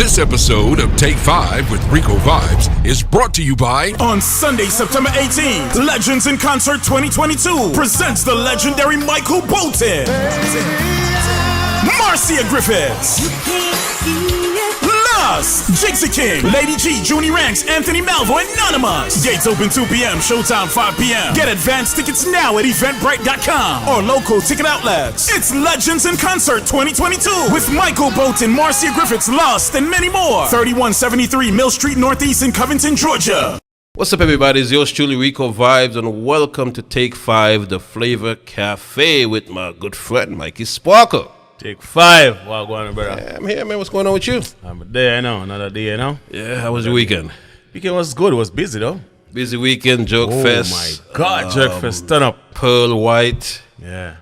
This episode of Take 5 with RICOVIBES is brought to you by... On Sunday, September 18th, Legends in Concert 2022 presents the legendary Michael Bolton, Marcia Griffiths, Nas, Jigsy King, Lady G, Junie Ranks, Anthony Malvo, and Anonymous. Gates open 2 p.m., showtime 5 p.m. Get advance tickets now at eventbrite.com or local ticket outlets. It's Legends in Concert 2022 with Michael Bolton, Marcia Griffiths, Lost, and many more. 3173 Mill Street Northeast in Covington, Georgia. What's up, everybody? It's yours truly, RICOVIBES, and welcome to Take 5, the Flavor Cafe with my good friend, Mikey Sparkle. Take 5. Wow, go on, brother. Yeah, I'm here, man. What's going on with you? I'm a day, I know. Another day, you know. Yeah, how was your weekend? Weekend was good. It was busy, though. Busy weekend, Joke Fest. Oh, my God. Joke Fest. Turn up. Pearl White. Yeah.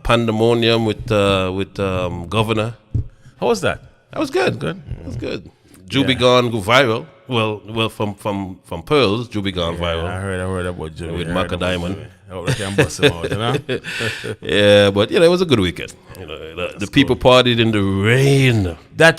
Pandemonium with Governor. How was that? That was good. Good. That was good. Juby Gone go viral. Well, from Pearls, Juby Gone viral. I heard about Juby. With Maka Diamond. They can bust him out, you know? Yeah, but, you know, it was a good weekend. You know, the people partied in the rain. That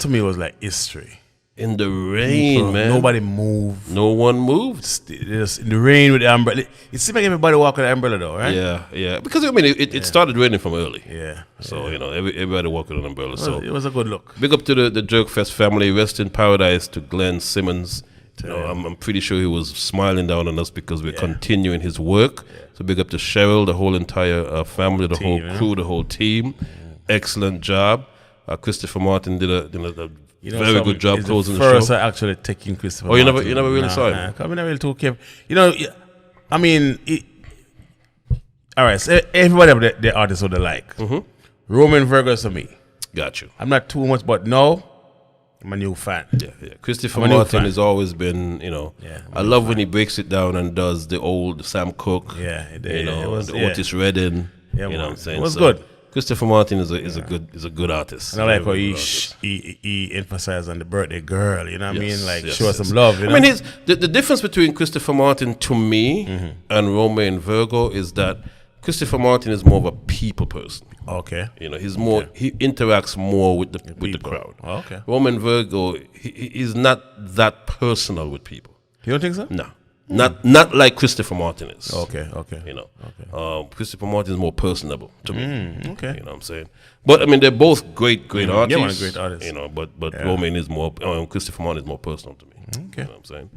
to me was like history. In the rain, people, man. Nobody moved. No one moved. Just in the rain with the umbrella. It seemed like everybody walked with the umbrella, though, right? Yeah. Because, I mean, it started raining from early. Yeah. So, you know, everybody walked with an umbrella. It was a good look. Big up to the Jerk Fest family. Rest in paradise to Glenn Simmons. You know, I'm pretty sure he was smiling down on us because we're continuing his work. So big up to Cheryl, the whole entire family, the whole crew, the whole team. Excellent job. Christopher Martin did a very good job closing the show. First, I actually taking Christopher. Oh, you Martin. never really saw him. I never really took him. You know, I mean, all right. So everybody have the artists who they like. Mm-hmm. Roman Virgo for me. Got you. I'm not too much, but no. I'm a new fan. Yeah. Christopher Martin has always been, you know, I love when he breaks it down and does the old Sam Cooke, Otis Redding. Yeah, you know what I'm saying? It was good. Christopher Martin is a good artist. And I like how he emphasized on the birthday girl, you know what I mean? Like, show us some love, you know? I mean, the difference between Christopher Martin, to me, and Romain Virgo is that Christopher Martin is more of a people person. Okay. You know, he's more he interacts more with the crowd. Oh, okay. Roman Virgo, he's not that personal with people. You don't think so? No. Not like Christopher Martin is. Okay. You know. Christopher Martin is more personable to me. Okay. You know what I'm saying? But I mean they're both great artists. Yeah, one great artist. You know, but Romain is more Christopher Martin is more personal to me. Okay. You know what I'm saying?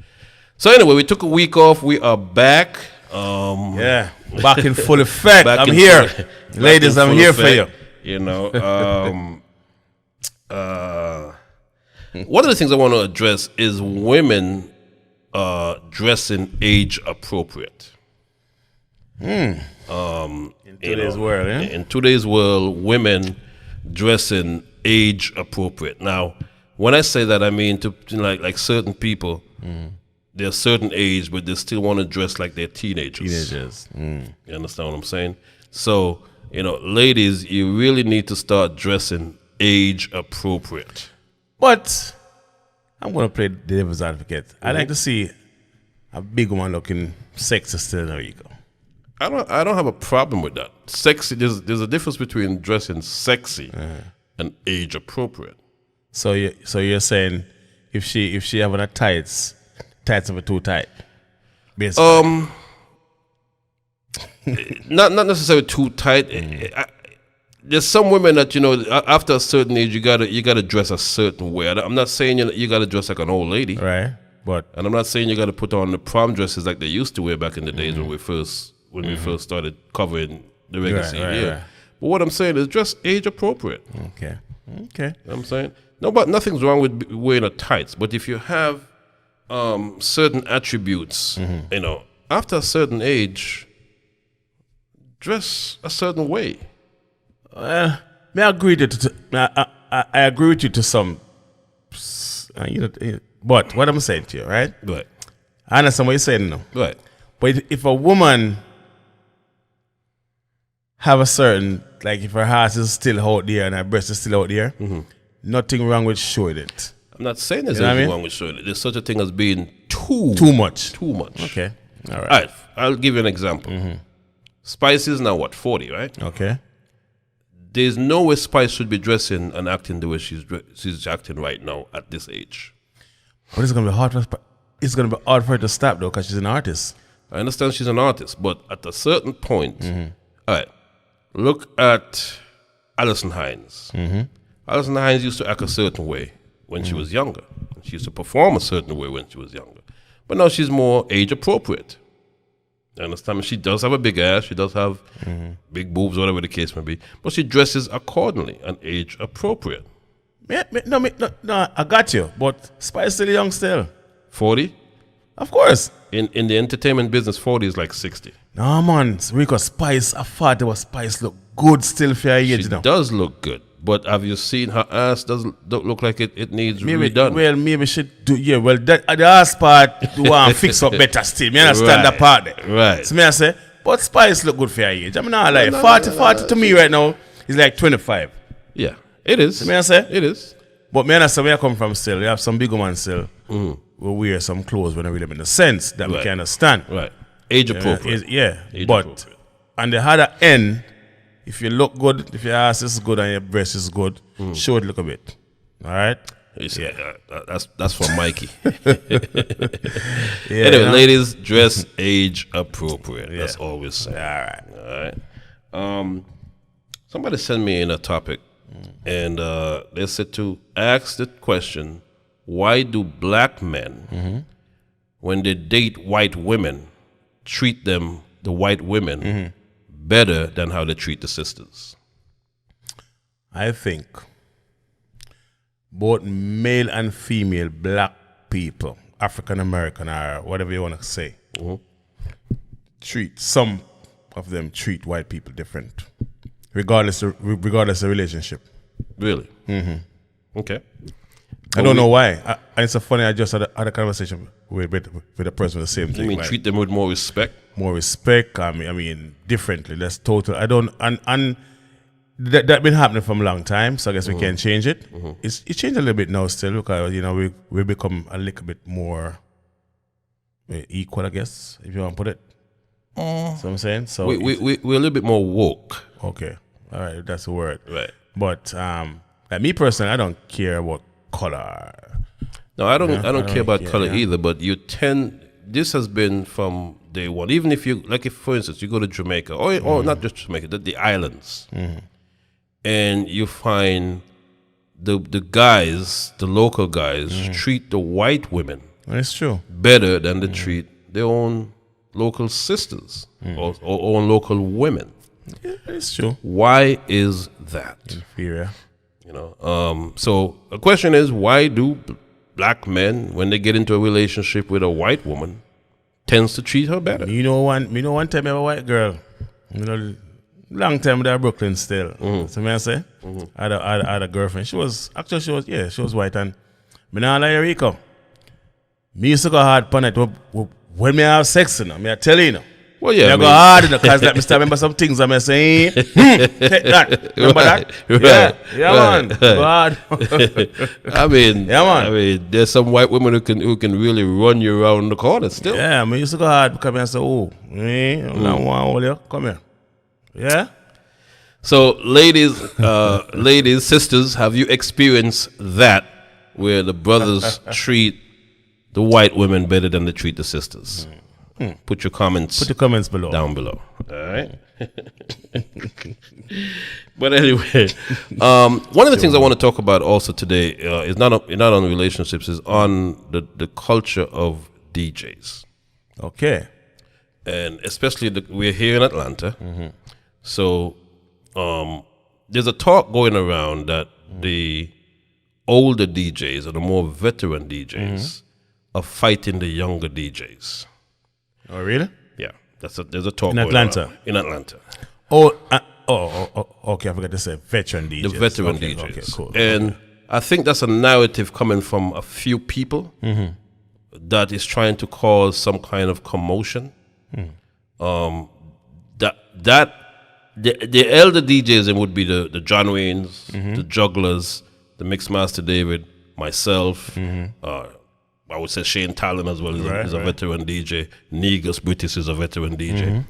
So anyway, we took a week off. We are back. Back in full effect. I'm here. Ladies, I'm here for you. You know, one of the things I want to address is women dressing age appropriate. In today's world, yeah? In today's world, women dressing age appropriate. Now, when I say that, I mean to like certain people. They're a certain age, but they still want to dress like they're teenagers. You understand what I'm saying? So, you know, ladies, you really need to start dressing age appropriate. But I'm going to play the devil's advocate. I like to see a big one looking sexy still in Rico. I don't have a problem with that. Sexy. There's a difference between dressing sexy and age appropriate. So you're saying if she having a tights of a too tight, basically. Not necessarily too tight. There's some women that, you know, after a certain age you gotta dress a certain way. I'm not saying you gotta dress like an old lady, right? And I'm not saying you gotta put on the prom dresses like they used to wear back in the days when we first started covering the regular scene here. Right. But what I'm saying is dress age appropriate. Okay. You know what I'm saying? No, but nothing's wrong with wearing a tights. But if you have certain attributes, you know, after a certain age, dress a certain way. May I agree I agree with you to some, but what I'm saying to you, right? Right. I understand what you're saying now. Right. But if a woman have a certain, like if her ass is still out there and her breast is still out there, nothing wrong with showing it. I'm not saying there's anything wrong with showing it. There's such a thing as being too much. Okay. All right. All right. I'll give you an example. Spice is now what, 40, right? Okay. there's no way Spice should be dressing and acting the way she's acting right now at this age. But it's gonna be hard for her to stop though, because she's an artist. I understand she's an artist, but at a certain point, all right, look at Alison Hines. Alison Hines used to act a certain way when she was younger. She used to perform a certain way when she was younger. But now she's more age appropriate. You understand? She does have a big ass. She does have big boobs, whatever the case may be. But she dresses accordingly and age appropriate. No, I got you. But Spice still young still. 40? Of course. In the entertainment business, 40 is like 60. No, man. Rico, Spice, I thought there was Spice look good still for her age. She now. does look good. But have you seen her ass? Don't look like it needs redone. Well, maybe she do. Yeah, well, that the ass part do want to fix up better still. Me understand that part there. Right. So me I say, but Spice look good for her age. I mean, not like 40 to me right now is like 25. Yeah, it is. So me I say, it is. but me understand where I come from still. We have some big women still who wear some clothes when they really in the sense that we can understand. Right. Age appropriate. Age appropriate. On the other end, if you look good, if your ass is good and your breast is good, show it a little bit. All right? That's for Mikey. Anyway, ladies, dress age appropriate. That's all we're saying. All right. Somebody sent me in a topic, and they said to ask the question, why do black men, when they date white women, treat the white women better than how they treat the sisters? I think both male and female black people, African American or whatever you want to say, some of them treat white people different, regardless of relationship. Really? Okay. I don't know why. And it's so funny. I just had a conversation with a person with the same thing. You mean treat them with more respect? More respect. I mean differently. That's total. I don't. And that been happening for a long time. So I guess we can change it. It's changed a little bit now still because we become a little bit more equal. I guess if you want to put it. So I'm saying. So we're a little bit more woke. Okay. All right. That's the word. Right. But like me personally, I don't care about color. No, I don't care about color either, but this has been from day one. Even if you, like if for instance, you go to Jamaica, or not just Jamaica, the islands, and you find the guys, the local guys, treat the white women That's true. better than they treat their own local sisters or own local women. Yeah, it's true. Why is that? Inferior. So the question is, why do black men, when they get into a relationship with a white woman, tends to treat her better? One time I have a white girl. Long time with her Brooklyn still. So me I say, I had a girlfriend. She was white, and me not like Rico. Me used to go hard upon it when me have sex, me I tell you. Well, yeah. I go hard because like Mr. remember some things I'm saying. Take that. Remember that? Right. Yeah, man. Go hard. I mean, yeah, man. I mean, there's some white women who can really run you around the corner still. Yeah, I used to go hard because I say, I don't want you. Come here. Yeah. So, ladies, sisters, have you experienced that where the brothers treat the white women better than they treat the sisters? Put your comments below. Down below. All right. But anyway, one of the things I want to talk about also today is not on relationships, is on the culture of DJs. Okay. And especially we're here in Atlanta, so there's a talk going around that the older DJs or the more veteran DJs are fighting the younger DJs. Oh, really? Yeah, there's a talk in going Atlanta. around. In Atlanta. Okay. I forgot to say veteran DJs. The veteran DJs. Okay, cool. And I think that's a narrative coming from a few people that is trying to cause some kind of commotion. The elder DJs would be the John Waynes, the Jugglers, the Mixmaster David, myself. I would say Shane Talon as well is a veteran DJ. Negus British is a veteran DJ.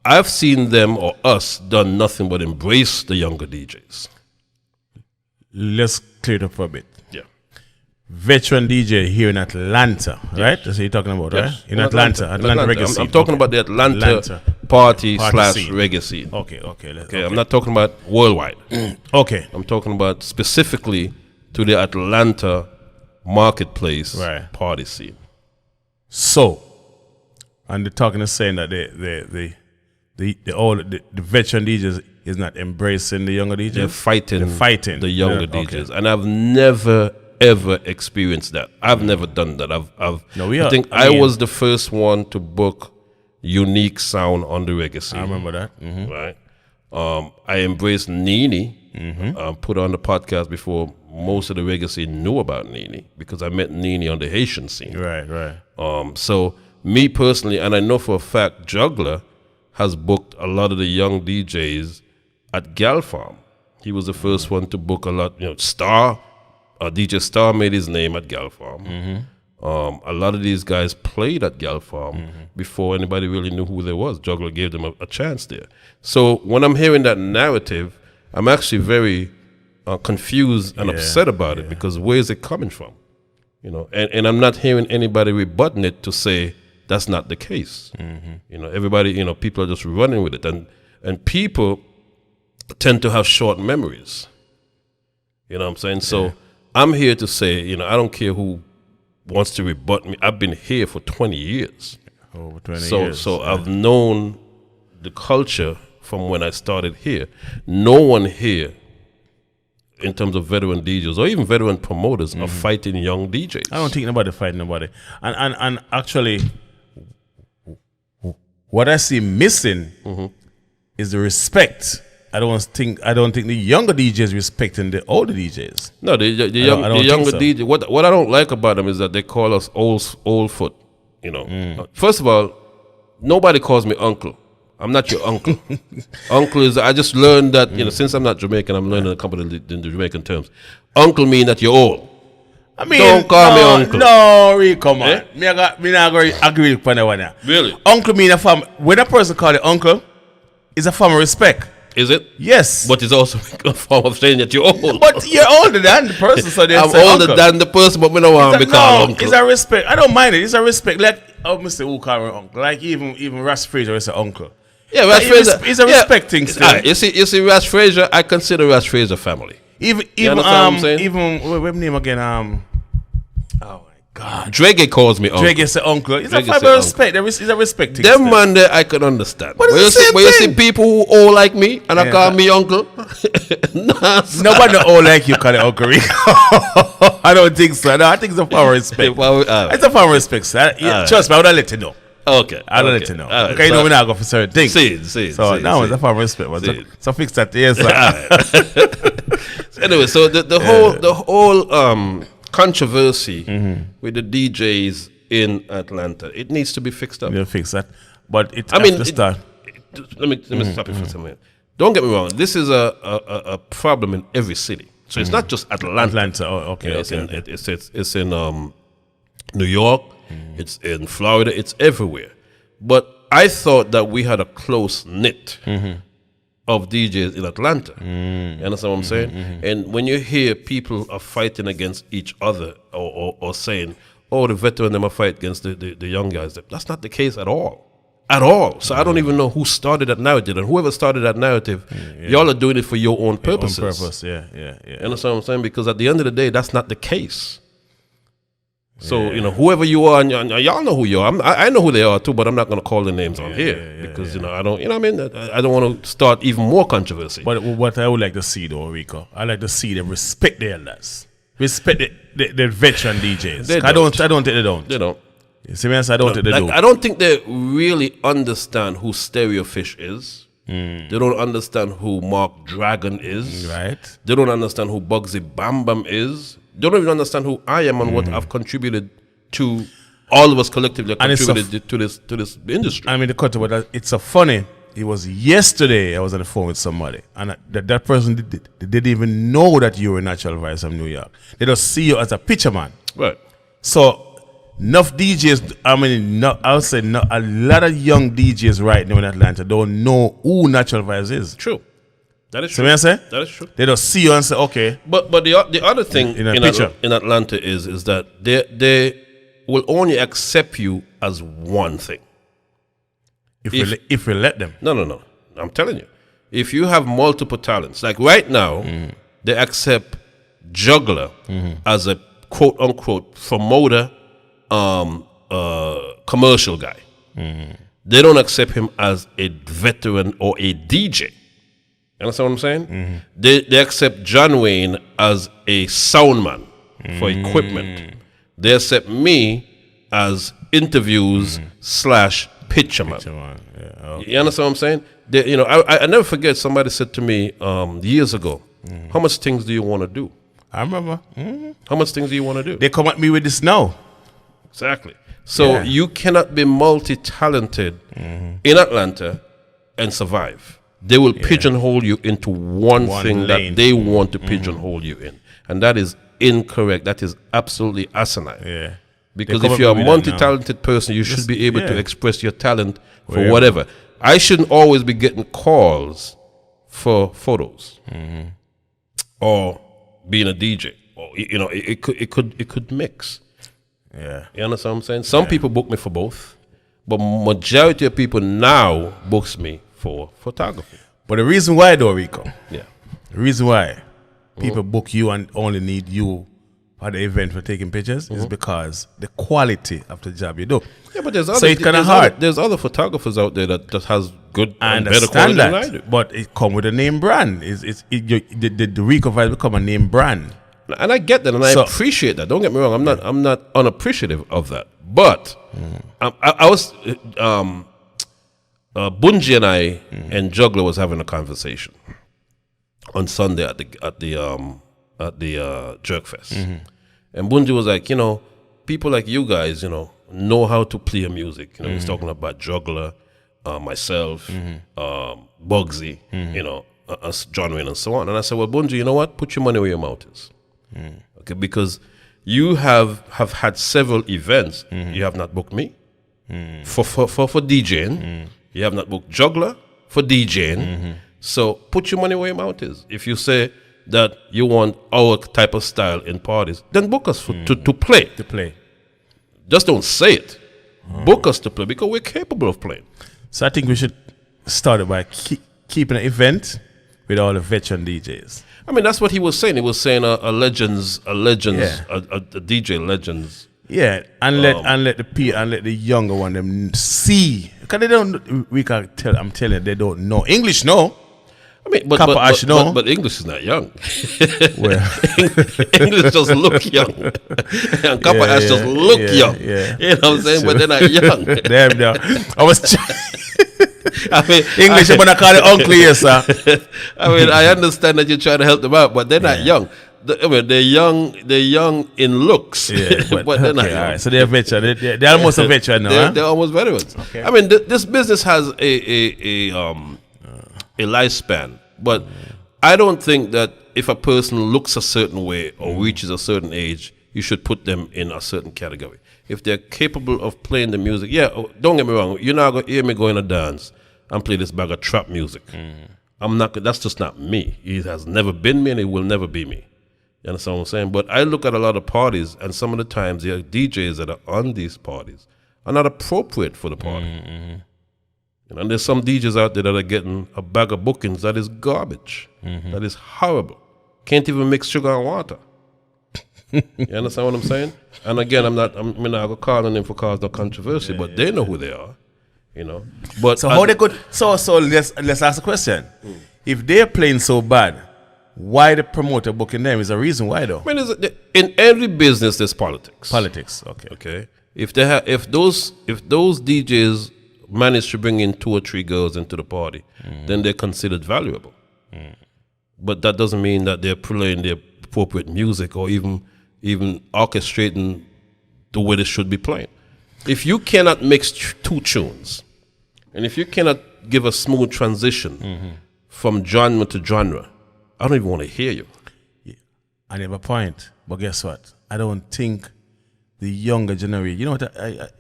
I've seen them or us done nothing but embrace the younger DJs. Let's clear it up for a bit. Yeah. Veteran DJ here in Atlanta, right? That's what you're talking about, right? In Atlanta reggae scene. I'm talking about the Atlanta party / scene. reggae scene. Okay. Okay, I'm not talking about worldwide. Okay. I'm talking about specifically to the Atlanta marketplace party scene. So, and they're talking is saying that the veteran DJs is not embracing the younger DJs. They're fighting the younger DJs, okay. and I've never ever experienced that. I've never done that. I was the first one to book unique sound on the reggae scene. I remember that. Mm-hmm. Right. I embraced Nene. Put on the podcast before most of the reggae scene knew about Nene, because I met Nene on the Haitian scene. Right. So me personally, and I know for a fact, Juggler has booked a lot of the young DJs at Gal Farm. He was the first one to book a lot. DJ Star made his name at Gal Farm. A lot of these guys played at Gal Farm before anybody really knew who they was. Juggler gave them a chance there. So when I'm hearing that narrative, I'm actually very confused and upset about it, because where is it coming from? And I'm not hearing anybody rebutting it to say that's not the case. Everybody, people are just running with it, and people tend to have short memories. You know what I'm saying? So I'm here to say, I don't care who wants to rebut me. I've been here for 20 years. Over 20 years. So I've known the culture from when I started here. No one here, in terms of veteran DJs or even veteran promoters, are fighting young DJs. I don't think nobody fighting nobody. And actually, what I see missing is the respect. I don't think the younger DJs respecting the older DJs. No, the younger DJ. What I don't like about them is that they call us old foot. First of all, nobody calls me uncle. I'm not your uncle. Uncle is. I just learned that since I'm not Jamaican, I'm learning a couple of the Jamaican terms. Uncle mean that you're old. I mean, don't call me uncle. No, Rick, come on. Me not going to agree with that one. Really? Uncle mean a form. When a person call you uncle, it's a form of respect. Is it? Yes. But it's also a form of saying that you're old. But you're older than the person, so they I'm say older uncle. than the person, but we don't want to be called uncle. It's a respect. I don't mind it. It's a respect. Like, Mr. Who call me uncle. Like, even Ras Fraser is an uncle. Yeah, Ras Fraser. It's a respect thing still. You see, Ras Fraser, I consider Ras Fraser family. Even what I'm saying? What's name again? Oh my God. Drege calls me uncle. Drege say uncle. It's a Drege form say of respect. It's a respect thing. Them man there I can understand. But it's the same when you thing. see people who old like me and I call me uncle. Nah, nobody old like you call it uncle. I don't think so. No, I think it's a form of respect. It's a form of respect, sir. Trust me, I would have let you know. Okay. I'll let you know. Right, okay, so we're not going for certain things. So now it's a form of respect. So fix that. Yes, sir. Anyway, so the whole controversy with the DJs in Atlanta, it needs to be fixed up. You'll fix that. But it has to start. Let me stop you for a minute. Don't get me wrong. This is a problem in every city. So it's not just Atlanta. Okay. It's in New York. It's in Florida. It's everywhere. But I thought that we had a close knit of DJs in Atlanta. You understand what I'm saying? And when you hear people are fighting against each other or saying, oh, the veteran them are fight against the young guys, that's not the case at all. At all. So I don't even know who started that narrative. And whoever started that narrative, y'all are doing it for your own purposes. Your own purpose, yeah. You understand what I'm saying? Because at the end of the day, that's not the case. So, whoever you are, and y'all know who you are. I know who they are too, but I'm not going to call the names on here because, I don't, I mean, I don't want to start even more controversy. But what I would like to see though, Rico, I like to see them respect the elders. Respect the veteran DJs. I don't think they don't. They don't. You see me? I don't think they do. I don't think they really understand who Stereofish is. They don't understand who Mark Dragon is. Right. They don't understand who Bugsy Bam Bam is. They don't even understand who I am and what I've contributed to. All of us collectively contributed to this industry. I mean, the cut, but it's so funny. It was yesterday I was on the phone with somebody, and that person didn't even know that you were a Natural Vice from New York. They just see you as a picture man. Right. So enough DJs, I would say a lot of young DJs right now in Atlanta don't know who Natural Vibes is. True. That is See true. what I say? That is true. They don't see you and say, okay. But the other thing In a picture. in Atlanta is that they will only accept you as one thing. If we let them. No. I'm telling you. If you have multiple talents, like right now, they accept juggler as a quote unquote promoter, commercial guy. They don't accept him as a veteran or a DJ. You understand what I'm saying? They accept John Wayne as a sound man for equipment. They accept me as interviews / picture man. Yeah, okay. You understand what I'm saying? They, I never forget somebody said to me years ago, how much things do you want to do? I remember. How much things do you want to do? They come at me with this now. Exactly. So you cannot be multi-talented in Atlanta and survive. They will pigeonhole you into one thing lane. that they want to pigeonhole you in. And that is incorrect. That is absolutely asinine. Yeah. Because They come if you're up a with that multi-talented person, you should be able to express your talent for Wherever. whatever. I shouldn't always be getting calls for photos or being a DJ. Or, it could mix. Yeah. You understand what I'm saying? Some people book me for both, but majority of people now books me for photography. But the reason why though, Rico, Yeah. the reason why people book you and only need you for the event for taking pictures is because the quality of the job you do. Yeah, but there's other, So it's kind of hard. There's other photographers out there that has good I and better quality understand than I that, do. but it come with a name brand. The RICO Vibes become a name brand. And I get that, and I appreciate that. Don't get me wrong. I'm not unappreciative of that. But I was Bunji and I and Juggler was having a conversation on Sunday at the Jerk Fest, and Bunji was like, people like you guys, know how to play music. He's talking about Juggler, myself, Bugsy, us, John Wayne, and so on. And I said, well, Bunji, you know what? Put your money where your mouth is. Okay, because you have had several events. You have not booked me for DJing. You have not booked Juggler for DJing. So put your money where your mouth is. If you say that you want our type of style in parties, then book us to play. To play. Just don't say it. Book us to play because we're capable of playing. So I think we should start it by keeping an event with all the veteran DJs. I mean, that's what he was saying. He was saying a DJ legends. Yeah, and let the younger one them see, because they don't. We can tell. I'm telling you, they don't know English. No, I mean, Copper Ash, no. but English is not young. Well, English just look young, and Copper Ash just look young. Yeah, you know what I'm saying? But they're not young. Damn, no. I was. I mean, English, I'm gonna call it uncle here, sir. I mean, I understand that you're trying to help them out, but they're not young. They're young. They're young in looks, but they're not young. Right. So they're veteran. They're almost a veteran now. They're almost veterans. Okay. I mean, this business has a lifespan, but I don't think that if a person looks a certain way or reaches a certain age, you should put them in a certain category. If they're capable of playing the music, don't get me wrong. You're not gonna hear me go in a dance and play this bag of trap music. I'm not. That's just not me. It has never been me, and it will never be me. You understand what I'm saying? But I look at a lot of parties, and some of the times the DJs that are on these parties are not appropriate for the party. And there's some DJs out there that are getting a bag of bookings that is garbage. That is horrible. Can't even mix sugar and water. You understand what I'm saying? And again, I'm not gonna call on them for cause no controversy, but they know who they are. But so how they could? So let's ask a question. If they're playing so bad, why the promoter booking them? Is a reason why though. I mean, in every business there's politics. Politics. Okay. Okay. If those DJs manage to bring in 2 or 3 girls into the party, then they're considered valuable. But that doesn't mean that they're playing the appropriate music or even orchestrating the way they should be playing. If you cannot mix 2 tunes, and if you cannot give a smooth transition from genre to genre, I don't even want to hear you. I have a point, but guess what? I don't think the younger generation. You know what?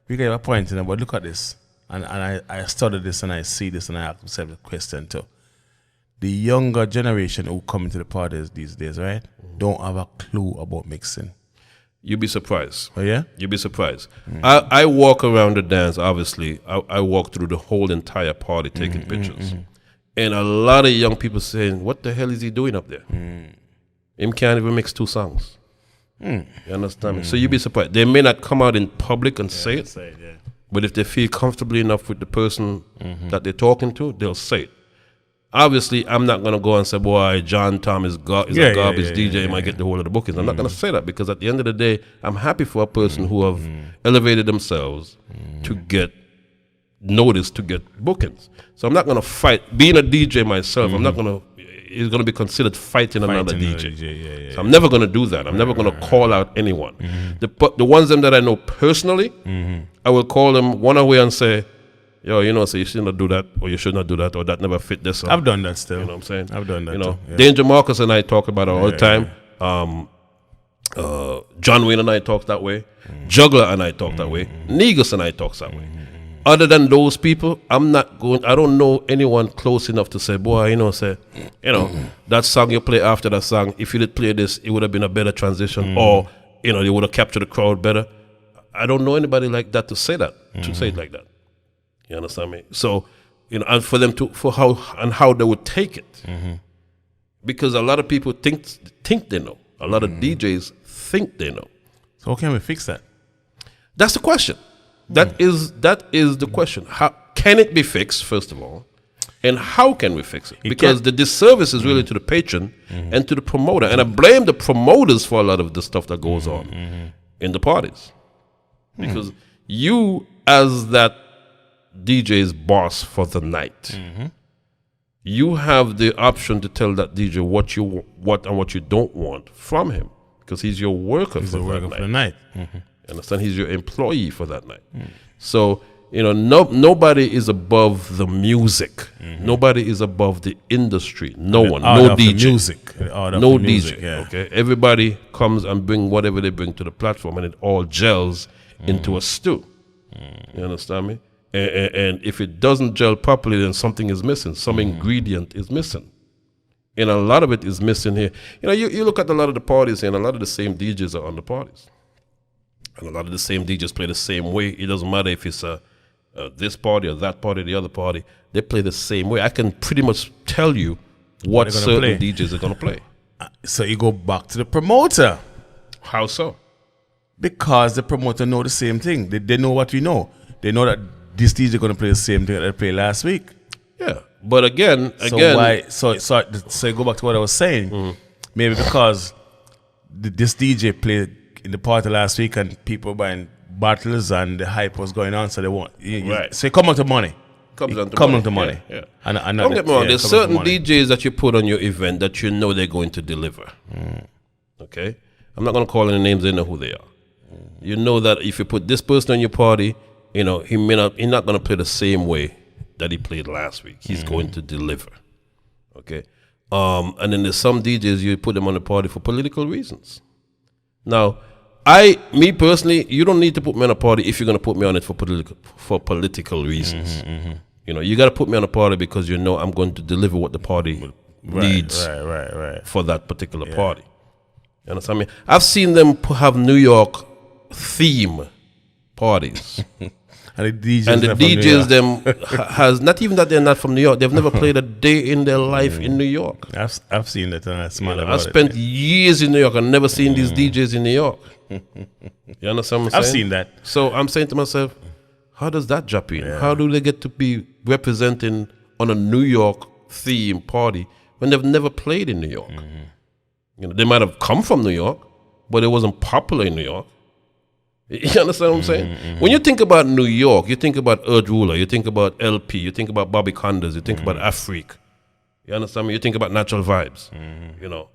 We get a point in it, but look at this. And I studied this and I see this and I ask myself the question too. The younger generation who come into the parties these days, right, don't have a clue about mixing. You'd be surprised. Oh, yeah? You'd be surprised. I walk around the dance, obviously. I walk through the whole entire party taking pictures. And a lot of young people saying, what the hell is he doing up there? Him can't even mix 2 songs. You understand me? So you'd be surprised. They may not come out in public and say it, but if they feel comfortably enough with the person that they're talking to, they'll say it. Obviously, I'm not going to go and say, boy, John Tom is a garbage DJ, he might get the whole of the bookings. I'm not going to say that because at the end of the day, I'm happy for a person who have elevated themselves to get noticed, to get bookings. So I'm not going to fight. Being a DJ myself, I'm not going to, it's going to be considered fighting another DJ. So I'm never going to do that. I'm never going to call out anyone. The ones them that I know personally, I will call them one away and say, yo, you know, so you should not do that, or you should not do that, or that never fit this song. I've done that still. You know what I'm saying? I've done that too. Yeah. Danger Marcus and I talk about it all the time. John Wayne and I talk that way. Juggler and I talk that way. Negus and I talk that way. Other than those people, I don't know anyone close enough to say, boy, you know, that song you play after that song, if you did play this, it would have been a better transition, or, you know, you would have captured the crowd better. I don't know anybody like that to say that, to say it like that. You understand me? So, you know, and for them how they would take it. Because a lot of people think they know. A lot of DJs think they know. So how can we fix that? That's the question. That is the question. How can it be fixed, first of all? And how can we fix it? Because the disservice is really to the patron and to the promoter. And I blame the promoters for a lot of the stuff that goes on in the parties. Because you, as that DJ's boss for the night, you have the option to tell that DJ what and what you don't want from him, because he's your worker for the night. You understand? He's your employee for that night. So, you know, nobody is above the music. Nobody is above the industry. No one. No DJ. No DJ. Okay. Everybody comes and bring whatever they bring to the platform, and it all gels into a stew. You understand me? And if it doesn't gel properly, then something is missing. Some ingredient is missing. And a lot of it is missing here. You know, you look at a lot of the parties, and a lot of the same DJs are on the parties. And a lot of the same DJs play the same way. It doesn't matter if it's this party or that party or the other party. They play the same way. I can pretty much tell you what certain DJs are going to play. So you go back to the promoter. How so? Because the promoter know the same thing. They know what we know. They know that this DJ going to play the same thing that they played last week. Yeah, but again, so you go back to what I was saying. Maybe because this DJ played in the party last week and people buying bottles and the hype was going on, so they want. So it come on to money. Comes on to money. Yeah. And don't get me wrong. There's certain DJs that you put on your event that you know they're going to deliver. Okay, I'm not going to call any names. They know who they are. You know that if you put this person on your party, you know, he's not going to play the same way that he played last week. He's going to deliver. Okay? And then there's some DJs, you put them on the party for political reasons. Now, me personally, you don't need to put me on a party if you're going to put me on it for political reasons. You know, you got to put me on a party because you know I'm going to deliver what the party needs for that particular party. You understand me? I've seen them have New York theme parties. And the DJs them has not even that they're not from New York. They've never played a day in their life in New York. I've seen that and I smile about I've spent years in New York and never seen these DJs in New York. You understand what I'm saying? I've seen that. So I'm saying to myself, how does that drop in? How do they get to be representing on a New York theme party when they've never played in New York? You know, they might have come from New York, but it wasn't popular in New York. You understand what I'm saying? When you think about New York, you think about Earth Ruler, you think about LP, you think about Bobby Condas, you think about Afrique. You understand me? You think about Natural Vibes. You know,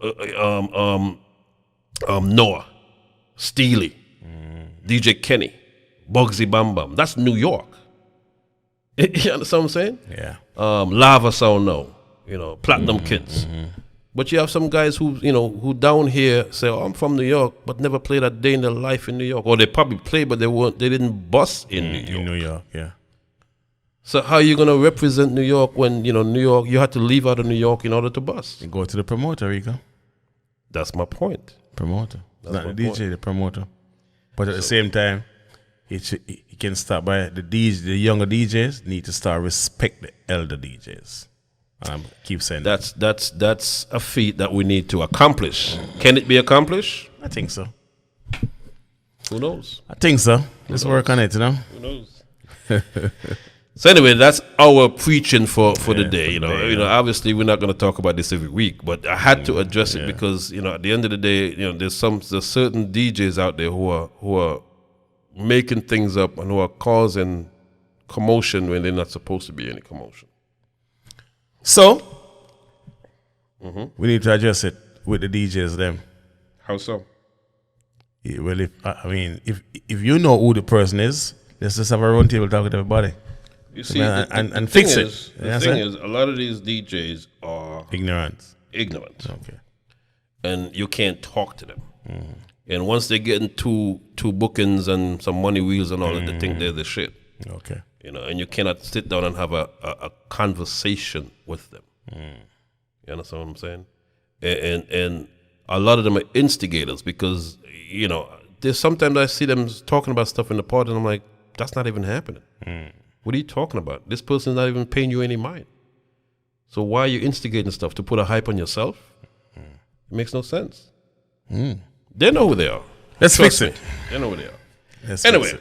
Noah, Steely, DJ Kenny, Bugsy Bam Bam. That's New York. You understand what I'm saying? Yeah. Lava Sound now. You know, Platinum Kids. But you have some guys who down here say, "Oh, I'm from New York," but never played a day in their life in New York, or they probably played, but they didn't bust in New York. In New York, yeah. So how are you gonna represent New York when New York? You had to leave out of New York in order to bust. You go to the promoter, Rico. That's my point. Promoter, not the DJ, point. the promoter. But at the same time, he can start by the younger DJs need to start respect the elder DJs. And I keep saying That's a feat that we need to accomplish. Can it be accomplished? I think so. Who knows? I think so. Let's work on it, Who knows? So anyway, that's our preaching for the day. Obviously we're not going to talk about this every week, but I had to address it because at the end of the day, there's certain DJs out there who are making things up and who are causing commotion when they're not supposed to be any commotion. So we need to address it with the DJs them. How so? Yeah, well, if you know who the person is, let's just have a round table talk with everybody. You see, and fix it. The thing is, a lot of these DJs are ignorant. Okay. And you can't talk to them. And once they get into two bookings and some money wheels and all that, they think they're the shit. Okay. And you cannot sit down and have a conversation with them. You understand what I'm saying? And a lot of them are instigators because, there's sometimes I see them talking about stuff in the party and I'm like, that's not even happening. What are you talking about? This person's not even paying you any mind. So why are you instigating stuff? To put a hype on yourself? It makes no sense. They know who they are. Let's fix it. They know who they are. Anyway,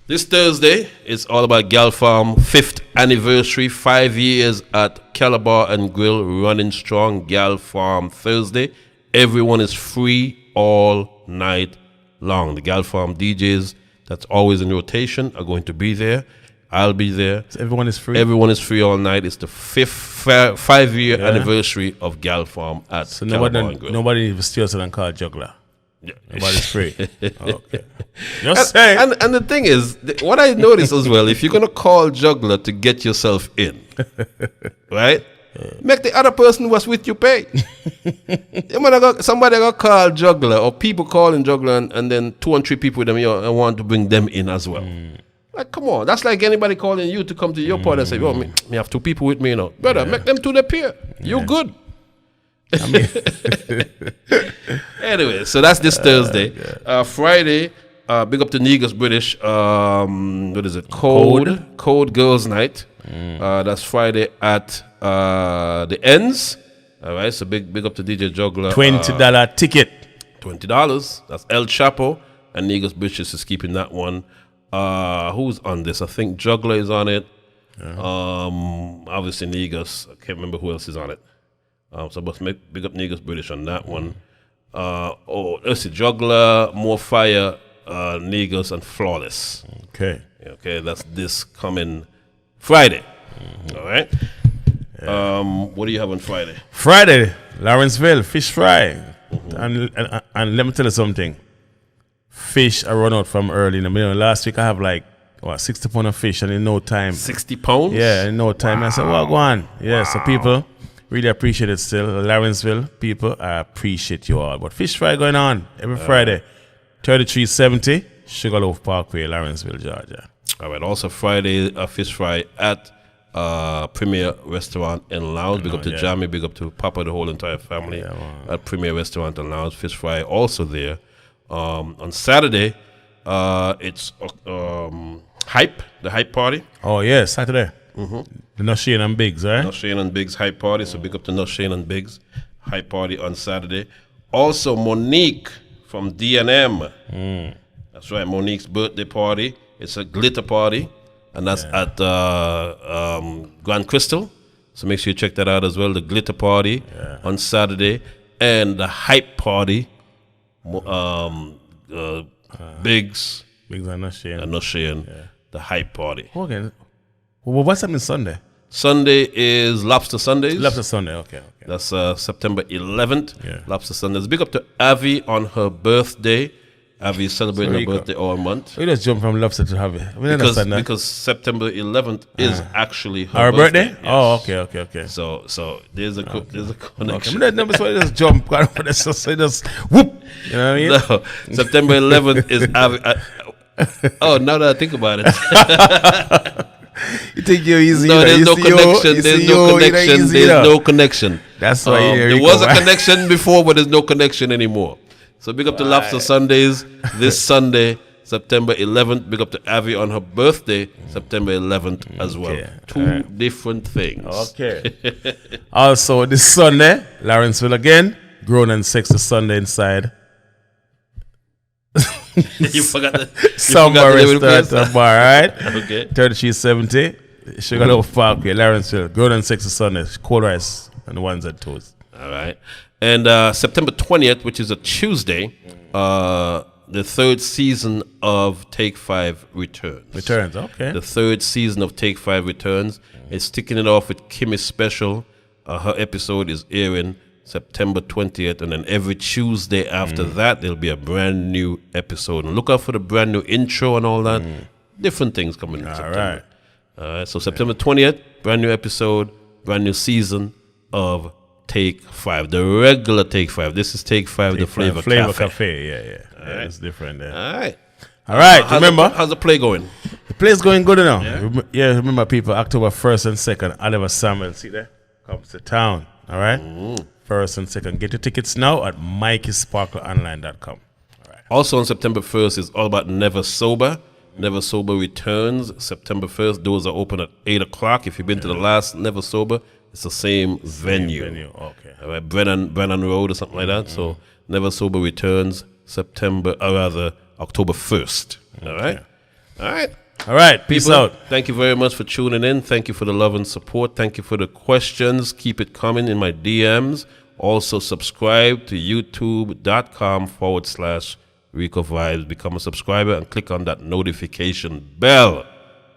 this Thursday, it's all about Gal Farm 5th anniversary, 5 years at Calabar and Grill, running strong. Gal Farm Thursday. Everyone is free all night long. The Gal Farm DJs that's always in rotation are going to be there. I'll be there. So everyone is free? Everyone is free all night. It's the 5-year anniversary of Gal Farm at Calabar and Grill. Nobody even steals it and call juggler. Yeah. Nobody's free. Okay. Just saying. And the thing is, what I noticed as well, if you're going to call juggler to get yourself in, right? Make the other person who was with you pay. Somebody got call juggler or people calling juggler and then 2 and 3 people with them, and want to bring them in as well. Like, come on. That's like anybody calling you to come to your party and say, me have 2 people with me, Brother, make them to the pier. You're good. Anyway, so that's this Thursday. Friday, big up to Negus British. What is it? Code Girls Night. That's Friday at the Ends. All right, so big up to DJ Juggler. $20 ticket. $20. That's El Chapo, and Negus British is keeping that one. Who's on this? I think Juggler is on it. Obviously Negus. I can't remember who else is on it. So let's big up Negus British on that one. Let's see, Juggler, More Fire, Negus, and Flawless. Okay. Okay, that's this coming Friday. All right. What do you have on Friday? Friday, Lawrenceville, fish fry. And let me tell you something. Fish I run out from early in the middle. Last week I have 60 pounds of fish and in no time. 60 pounds? Yeah, in no time. Wow. I said, well, go on. Yeah, so people really appreciate it still. Lawrenceville people, I appreciate you all. But fish fry going on every Friday. 3370 Sugarloaf Parkway, Lawrenceville, Georgia. All right. Also Friday, fish fry at Premier Restaurant and Lounge. Big up to Jamie. Big up to Papa, the whole entire family at Premier Restaurant and Lounge. Fish fry also there. On Saturday, it's Hype, the Hype Party. Oh, yeah, Saturday. The Nushane and Biggs, right? Nushane and Biggs Hype Party. So big up to Nushane and Biggs Hype Party on Saturday. Also, Monique from D&M. That's right, Monique's birthday party. It's a glitter party, and that's at Grand Crystal. So make sure you check that out as well. The glitter party on Saturday, and the Hype Party. Biggs and Nushane, the Hype Party. Okay. Well, what's happening Sunday? Sunday is Lobster Sundays. Lobster Sunday, okay. That's September 11th. Yeah. Lobster Sundays. Big up to Avi on her birthday. Avi is celebrating her birthday all month. We just jump from lobster to Avi. We understand that. Because September 11th is actually her birthday. Yes. Oh, okay. So there's a connection. Okay. Never so just jump. So just whoop. You know what I mean? No, September 11th is Avi. Oh, now that I think about it. You think you're easy? No, there's no connection. There's no connection. That's why there was a connection before, but there's no connection anymore. So big up to Lobster Sundays this Sunday, September 11th. Big up to Avi on her birthday, September 11th as well. Two different things. Okay. Also this Sunday, Lawrenceville again. Grown and Sexy Sunday inside. You forgot the Summer restaurant bar, right? Okay. 3370 Sugarloaf Parkway, Lawrenceville. Grown and Sexy Sunday. Cold rice and the ones and toast. All right. And September 20th, which is a Tuesday, the third season of Take 5 returns. Okay. The third season of Take 5 returns. It's kicking it off with Kimmy's special. Her episode is airing September 20th, and then every Tuesday after that, there'll be a brand new episode. And look out for the brand new intro and all that. Different things coming in September. All right. So September 20th, brand new episode, brand new season of Take 5, the regular Take 5. This is Take 5, the Flavor Cafe. Yeah. Right. It's different there. All right. Remember? How's the play going? The play's going good now. Remember, people, October 1st and 2nd, Oliver Samuel, see there? Comes to town. All right? 1st and 2nd. Get your tickets now at MikeySparkleOnline.com. All right. Also on September 1st is all about Never Sober. Never Sober returns September 1st. Doors are open at 8 o'clock. If you've been to the last Never Sober, it's the same venue. Okay. All right, Brennan Road or something like that. So Never Sober returns October 1st. All right? All right. Peace out. Thank you very much for tuning in. Thank you for the love and support. Thank you for the questions. Keep it coming in my DMs. Also subscribe to youtube.com/RICOVIBES. Become a subscriber and click on that notification bell.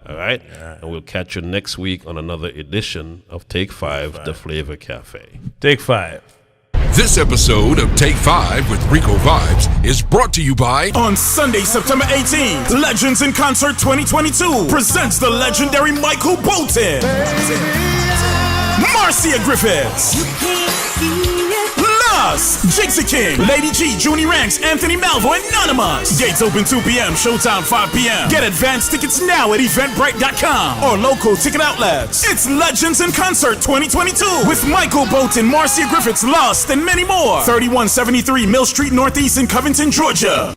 All right? And we'll catch you next week on another edition of Take 5, the Flavor Cafe. Take 5. This episode of Take 5 with Rico Vibes is brought to you by... On Sunday, September 18th, Legends in Concert 2022 presents the legendary Michael Bolton, Marcia Griffiths, Nas, Jigsaw King, Lady G, Junie Ranks, Anthony Malvo, and Anonymous. Gates open 2 p.m., showtime 5 p.m. Get advance tickets now at eventbrite.com or local ticket outlets. It's Legends in Concert 2022 with Michael Bolton, Marcia Griffiths, Lost, and many more. 3173 Mill Street Northeast in Covington, Georgia.